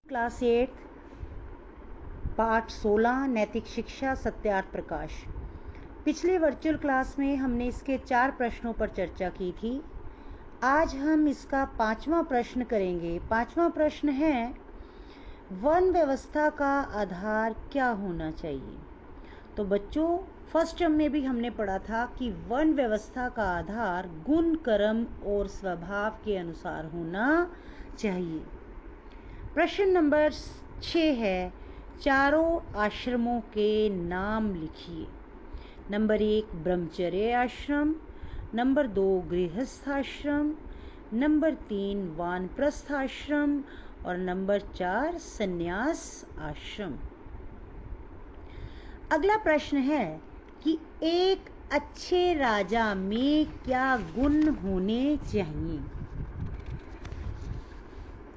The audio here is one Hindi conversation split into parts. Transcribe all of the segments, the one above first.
क्लास 8 पाठ 16 नैतिक शिक्षा सत्यार्थ प्रकाश। पिछले वर्चुअल क्लास में हमने इसके 4 प्रश्नों पर चर्चा की थी। आज हम इसका 5वां प्रश्न करेंगे। 5वां प्रश्न है, वन व्यवस्था का आधार क्या होना चाहिए। तो बच्चों, फर्स्ट टर्म में भी हमने पढ़ा था कि वन व्यवस्था का आधार गुण, कर्म और स्वभाव के अनुसार होना चाहिए। प्रश्न नंबर 6 है, चारों आश्रमों के नाम लिखिए। नंबर 1 ब्रह्मचर्य आश्रम, नंबर 2 गृहस्थ आश्रम, नंबर 3 वानप्रस्थ आश्रम और नंबर 4 संन्यास आश्रम। अगला प्रश्न है कि एक अच्छे राजा में क्या गुण होने चाहिए।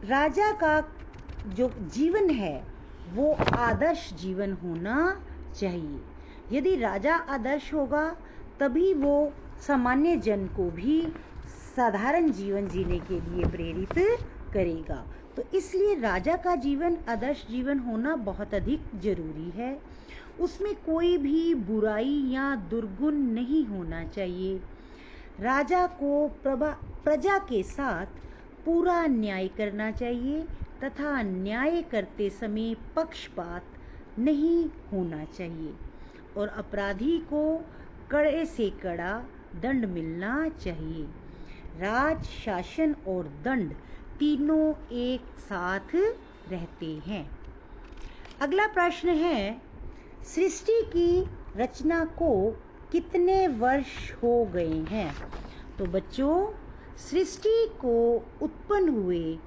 राजा का जो जीवन है वो आदर्श जीवन होना चाहिए। यदि राजा आदर्श होगा तभी वो सामान्य जन को भी साधारण जीवन जीने के लिए प्रेरित करेगा। तो इसलिए राजा का जीवन आदर्श जीवन होना बहुत अधिक जरूरी है। उसमें कोई भी बुराई या दुर्गुण नहीं होना चाहिए। राजा को प्रजा के साथ पूरा न्याय करना चाहिए तथा न्याय करते समय पक्षपात नहीं होना चाहिए और अपराधी को कड़े से कड़ा दंड मिलना चाहिए। राज, शासन और दंड तीनों एक साथ रहते हैं। अगला प्रश्न है, सृष्टि की रचना को कितने वर्ष हो गए हैं। तो बच्चों, सृष्टि को उत्पन्न हुए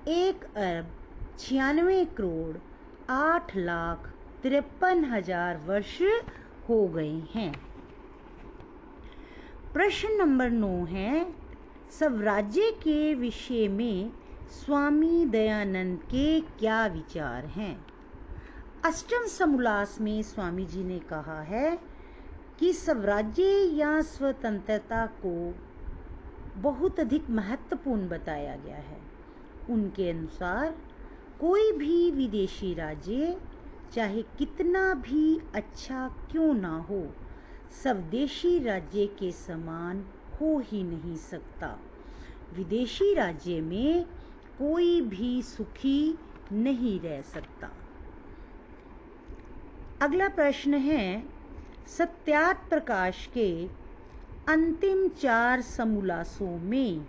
1,96,8,53,000 वर्ष हो गए हैं। प्रश्न नंबर 9 है, स्वराज्य के विषय में स्वामी दयानंद के क्या विचार हैं। अष्टम समोल्लास में स्वामी जी ने कहा है कि स्वराज्य या स्वतंत्रता को बहुत अधिक महत्वपूर्ण बताया गया है। उनके अनुसार कोई भी विदेशी राज्य चाहे कितना भी अच्छा क्यों ना हो, स्वदेशी राज्य के समान हो ही नहीं सकता। विदेशी राज्य में कोई भी सुखी नहीं रह सकता। अगला प्रश्न है, सत्यार्थ प्रकाश के अंतिम 4 समोल्लासों में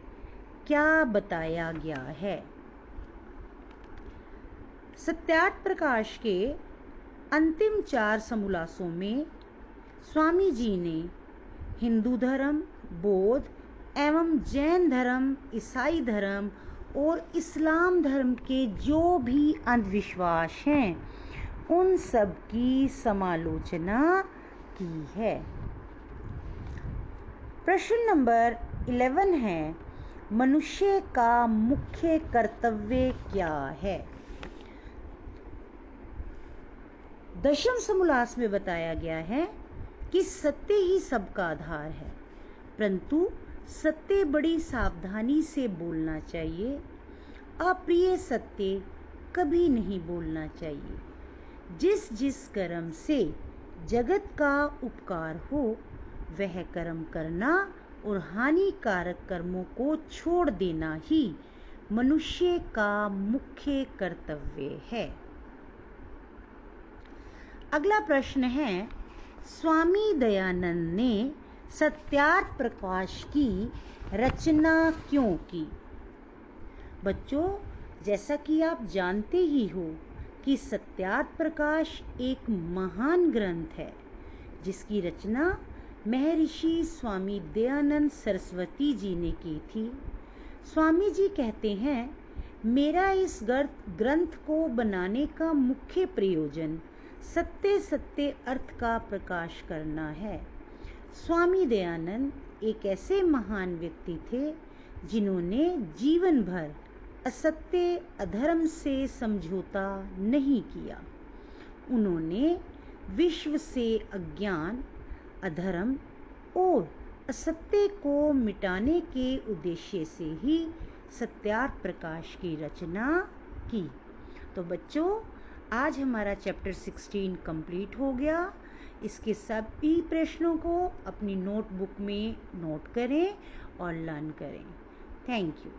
क्या बताया गया है। सत्यार्थ प्रकाश के अंतिम 4 समोल्लासों में स्वामी जी ने हिंदू धर्म, बौद्ध एवं जैन धर्म, ईसाई धर्म और इस्लाम धर्म के जो भी अंधविश्वास हैं उन सब की समालोचना की है। प्रश्न नंबर 11 है, मनुष्य का मुख्य कर्तव्य क्या है। दशम समोल्लास में बताया गया है कि सत्य ही सबका आधार है, परंतु सत्य बड़ी सावधानी से बोलना चाहिए। अप्रिय सत्य कभी नहीं बोलना चाहिए। जिस जिस कर्म से जगत का उपकार हो वह कर्म करना और हानिकारक कर्मों को छोड़ देना ही मनुष्य का मुख्य कर्तव्य है। अगला प्रश्न है, स्वामी दयानंद ने सत्यार्थ प्रकाश की रचना क्यों की। बच्चों, जैसा कि आप जानते ही हो कि सत्यार्थ प्रकाश एक महान ग्रंथ है जिसकी रचना महर्षि स्वामी दयानंद सरस्वती जी ने की थी। स्वामी जी कहते हैं, मेरा इस ग्रंथ को बनाने का मुख्य प्रयोजन सत्य सत्य अर्थ का प्रकाश करना है। स्वामी दयानंद एक ऐसे महान व्यक्ति थे जिन्होंने जीवन भर असत्य अधर्म से समझौता नहीं किया। उन्होंने विश्व से अज्ञान, अधर्म और असत्य को मिटाने के उद्देश्य से ही सत्यार्थ प्रकाश की रचना की। तो बच्चों, आज हमारा चैप्टर 16 कंप्लीट हो गया। इसके सभी प्रश्नों को अपनी नोटबुक में नोट करें और लर्न करें। Thank you.